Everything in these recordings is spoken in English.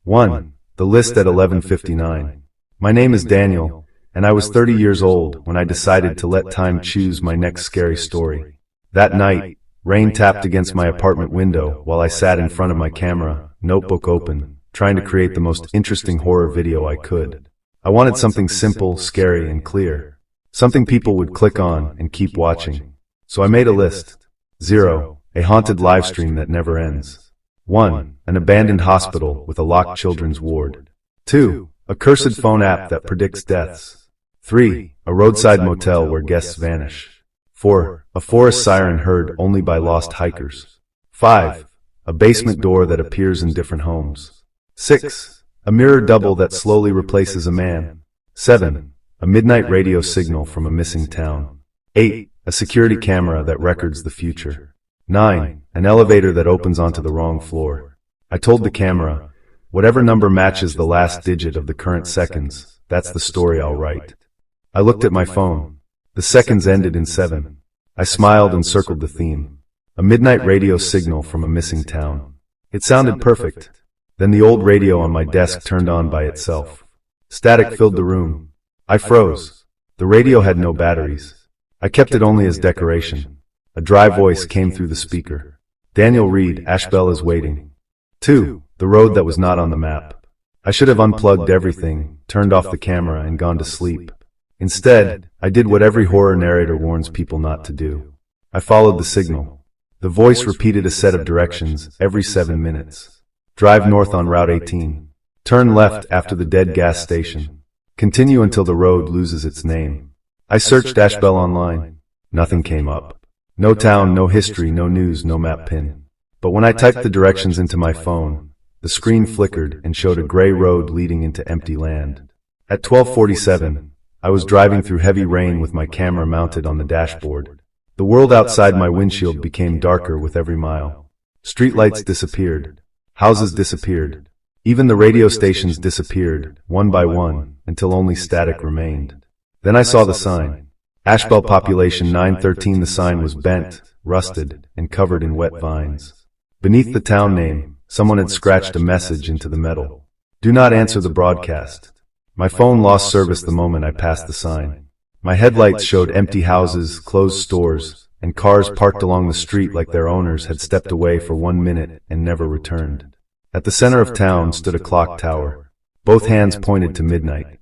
1. The list at 11:59. My name is Daniel, and I was 30 years old when I decided to let time choose my next scary story. That night, rain tapped against my apartment window while I sat in front of my camera, notebook open, trying to create the most interesting horror video I could. I wanted something simple, scary, and clear. Something people would click on and keep watching. So I made a list. 0. A haunted livestream that never ends. 1. An abandoned hospital with a locked children's ward. 2. A cursed phone app that predicts deaths. 3. A roadside motel where guests vanish. 4. A forest siren heard only by lost hikers. 5. A basement door that appears in different homes. 6. A mirror double that slowly replaces a man. 7. A midnight radio signal from a missing town. 8. A security camera that records the future. 9. An elevator that opens onto the wrong floor. I told the camera, whatever number matches the last digit of the current seconds, that's the story I'll write. I looked at my phone. The seconds ended in 7. I smiled and circled the theme. A midnight radio signal from a missing town. It sounded perfect. Then the old radio on my desk turned on by itself. Static filled the room. I froze. The radio had no batteries. I kept it only as decoration. A dry voice came through the speaker. Daniel Reed, Ashbell is waiting. 2. The road that was not on the map. I should have unplugged everything, turned off the camera, and gone to sleep. Instead, I did what every horror narrator warns people not to do. I followed the signal. The voice repeated a set of directions every 7 minutes. Drive north on Route 18. Turn left after the dead gas station. Continue until the road loses its name. I searched Ashbell online. Nothing came up. No town, no history, no news, no map pin. But when I typed the directions into my phone, the screen flickered and showed a gray road leading into empty land. At 12:47, I was driving through heavy rain with my camera mounted on the dashboard. The world outside my windshield became darker with every mile. Streetlights disappeared. Houses disappeared. Even the radio stations disappeared, one by one, until only static remained. Then I saw the sign. Ashbell population 913. The sign was bent, rusted, and covered in wet vines. Beneath the town name, someone had scratched a message into the metal. Do not answer the broadcast. My phone lost service the moment I passed the sign. My headlights showed empty houses, closed stores, and cars parked along the street like their owners had stepped away for 1 minute and never returned. At the center of town stood a clock tower. Both hands pointed to midnight.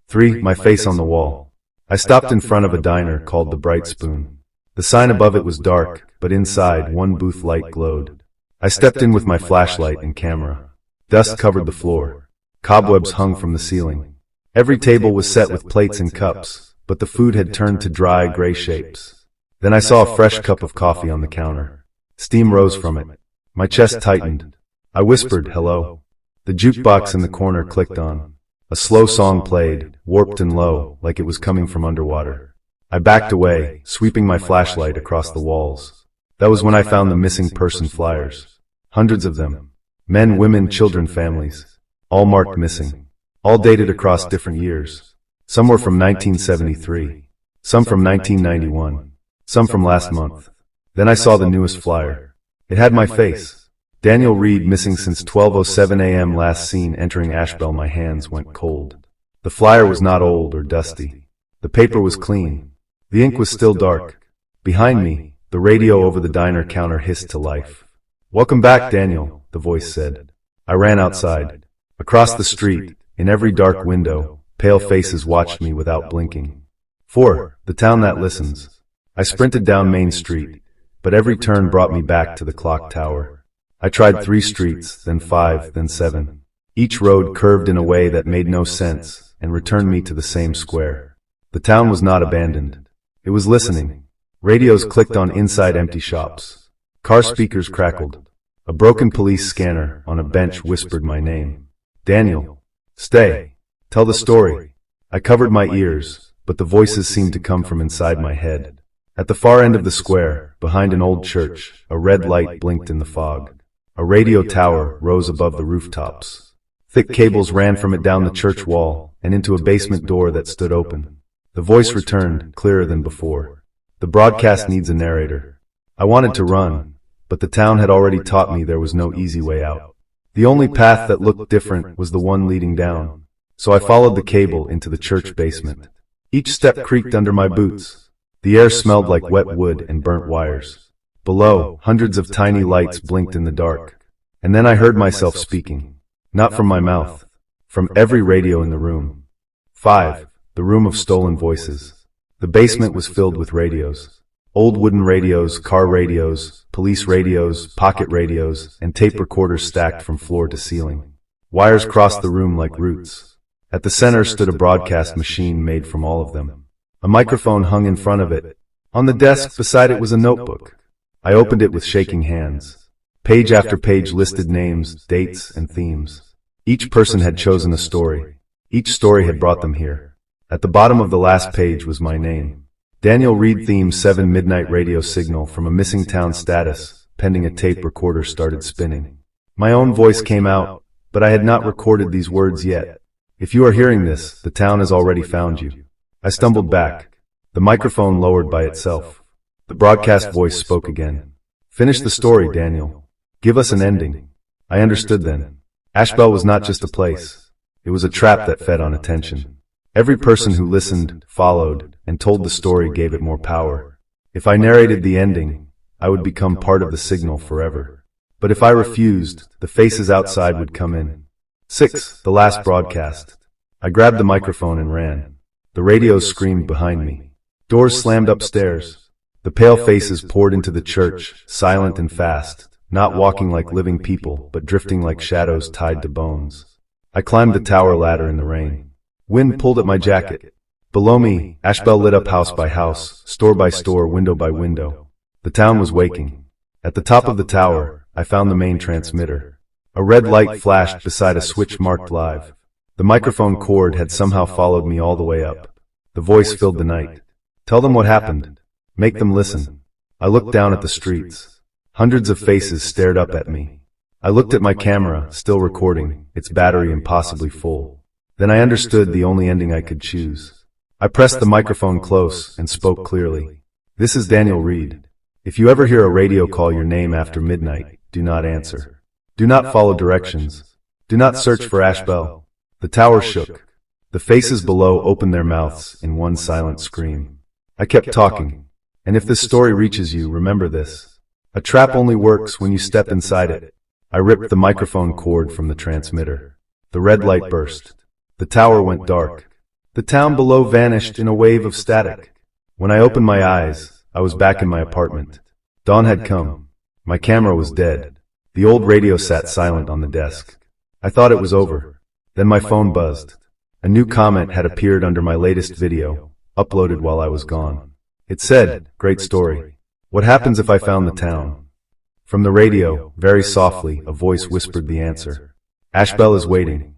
3. My face on the wall. I stopped in front of a diner called the Bright Spoon. The sign above it was dark, but inside one booth light glowed. I stepped in with my flashlight and camera. Dust covered the floor. Cobwebs hung from the ceiling. Every table was set with plates and cups, but the food had turned to dry, gray shapes. Then I saw a fresh cup of coffee on the counter. Steam rose from it. My chest tightened. I whispered, hello. The jukebox in the corner clicked on. A slow song played, warped and low, like it was coming from underwater. I backed away, sweeping my flashlight across the walls. That was when I found the missing person flyers. Hundreds of them. Men, women, children, families. All marked missing. All dated across different years. Some were from 1973. Some from 1991. Some from last month. Then I saw the newest flyer. It had my face. Daniel Reed missing since 12:07 a.m. last seen entering Ashbell. My hands went cold. The flyer was not old or dusty. The paper was clean. The ink was still dark. Behind me, the radio over the diner counter hissed to life. Welcome back, Daniel, the voice said. I ran outside. Across the street, in every dark window, pale faces watched me without blinking. 4. The town that listens. I sprinted down Main Street, but every turn brought me back to the clock tower. I tried 3 streets, then 5, then 7. Each road curved in a way that made no sense and returned me to the same square. The town was not abandoned. It was listening. Radios clicked on inside empty shops. Car speakers crackled. A broken police scanner on a bench whispered my name. Daniel. Stay. Tell the story. I covered my ears, but the voices seemed to come from inside my head. At the far end of the square, behind an old church, a red light blinked in the fog. A radio tower rose above the rooftops. Thick cables ran from it down the church wall and into a basement door that stood open. The voice returned, clearer than before. The broadcast needs a narrator. I wanted to run, but the town had already taught me there was no easy way out. The only path that looked different was the one leading down. So I followed the cable into the church basement. Each step creaked under my boots. The air smelled like wet wood and burnt wires. Below, hundreds of tiny lights blinked in the dark. And then I heard myself speaking. Not from my mouth. From every radio in the room. 5. The room of stolen voices. The basement was filled with radios. Old wooden radios, car radios, police radios, pocket radios, and tape recorders stacked from floor to ceiling. Wires crossed the room like roots. At the center stood a broadcast machine made from all of them. A microphone hung in front of it. On the desk beside it was a notebook. I opened it with shaking hands. Page after page listed names, dates, and themes. Each person had chosen a story. Each story had brought them here. At the bottom of the last page was my name. Daniel Reed, theme 7, midnight radio signal from a missing town status, pending a tape recorder started spinning. My own voice came out, but I had not recorded these words yet. If you are hearing this, the town has already found you. I stumbled back. The microphone lowered by itself. The broadcast voice spoke again. Finish the story, Daniel. Give us an ending. I understood then. Ashbell was not just a place. It was a trap that fed on attention. Every person who listened, followed, and told the story gave it more power. If I narrated the ending, I would become part of the signal forever. But if I refused, the faces outside would come in. 6. The last broadcast. I grabbed the microphone and ran. The radios screamed behind me. Doors slammed upstairs. The pale faces poured into the church, silent and fast, not walking like living people, but drifting like shadows tied to bones. I climbed the tower ladder in the rain. Wind pulled at my jacket. Below me, Ashbell lit up house by house, store by store, window by window. The town was waking. At the top of the tower, I found the main transmitter. A red light flashed beside a switch marked live. The microphone cord had somehow followed me all the way up. The voice filled the night. Tell them what happened. Make them listen. I looked down at the streets. Hundreds of faces stared up at me. I looked at my camera, still recording, its battery impossibly full. Then I understood the only ending I could choose. I pressed the microphone close and spoke clearly. This is Daniel Reed. If you ever hear a radio call your name after midnight, do not answer. Do not follow directions. Do not search for Ashbell. The tower shook. The faces below opened their mouths in one silent scream. I kept talking. And if this story reaches you, remember this. A trap only works when you step inside it. I ripped the microphone cord from the transmitter. The red light burst. The tower went dark. The town below vanished in a wave of static. When I opened my eyes, I was back in my apartment. Dawn had come. My camera was dead. The old radio sat silent on the desk. I thought it was over. Then my phone buzzed. A new comment had appeared under my latest video, uploaded while I was gone. It said, "Great story. What happens if I found the town?" From the radio, very softly, a voice whispered the answer. Ashbell is waiting.